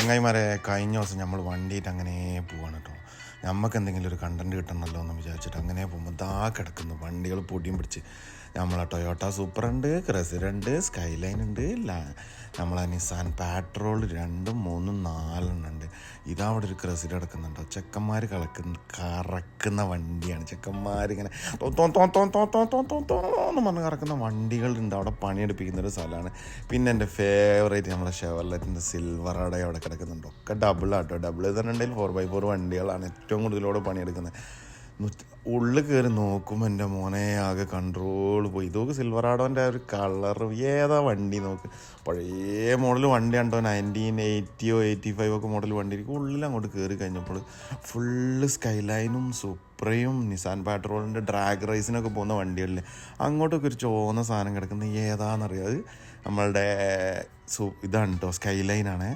ചങ്ങായിമാരെ കഴിഞ്ഞ ദിവസം നമ്മൾ വണ്ടിയിട്ട് അങ്ങനെ പോവാണ് കേട്ടോ. നമുക്ക് എന്തെങ്കിലും ഒരു കണ്ടൻറ്റ് കിട്ടണമല്ലോ എന്ന് വിചാരിച്ചിട്ട് അങ്ങനെ പോകുമ്പോൾ ദാ കിടക്കുന്നു വണ്ടികൾ പൊടിയും പിടിച്ച്. നമ്മളെ ടൊയോട്ട സൂപ്പർ ഉണ്ട്, ക്രെസിഡ ഉണ്ട്, സ്കൈലൈൻ ഉണ്ട്, നമ്മളെ നിസാൻ പാട്രോൾ 2, 3, 4 ഉണ്ട്. ഇതാ അവിടെ ഒരു ക്രെസിഡ കിടക്കുന്നുണ്ടോ. ചെക്കന്മാർ കറക്കുന്ന വണ്ടിയാണ്. ചെക്കന്മാരിങ്ങനെ തോന്ന് പറഞ്ഞ് കറക്കുന്ന വണ്ടികളുണ്ട്. അവിടെ പണിയെടുപ്പിക്കുന്ന ഒരു സ്ഥലമാണ്. പിന്നെ എൻ്റെ ഫേവറേറ്റ് നമ്മുടെ ഷെവർലെറ്റിൻ്റെ സിൽവറയുടെ അവിടെ കിടക്കുന്നുണ്ട്. ഒക്കെ ഡബിളാട്ടോ. ഡബിൾ തന്നെ ഉണ്ടെങ്കിൽ 4x4 വണ്ടികളാണ് ഏറ്റവും കൂടുതലോട് പണിയെടുക്കുന്നത്. ഉള്ളിൽ കയറി നോക്കുമ്പോൾ എൻ്റെ മോനെ ആകെ കൺട്രോൾ പോയി. ഇതൊക്കെ സിൽവറാഡോൻ്റെ ഒരു കളറ് ഏതാ വണ്ടി നോക്ക്. പഴയ മോഡൽ വണ്ടി കണ്ടോ, 1980 85 ഒക്കെ മോഡൽ വണ്ടി ഇരിക്കും. ഉള്ളിൽ അങ്ങോട്ട് കയറി കഴിഞ്ഞപ്പോൾ ഫുള്ള് സ്കൈലൈനും സൂപ്രയും നിസാൻ പാട്രോളിൻ്റെ ഡ്രാഗ് റേസിനൊക്കെ പോകുന്ന വണ്ടികളിൽ അങ്ങോട്ടൊക്കെ ഒരു ചോന്ന സാധനം കിടക്കുന്നത് ഏതാണെന്നറിയാം. അത് നമ്മളുടെ ഇതാണ് കേട്ടോ, സ്കൈലൈനാണ്.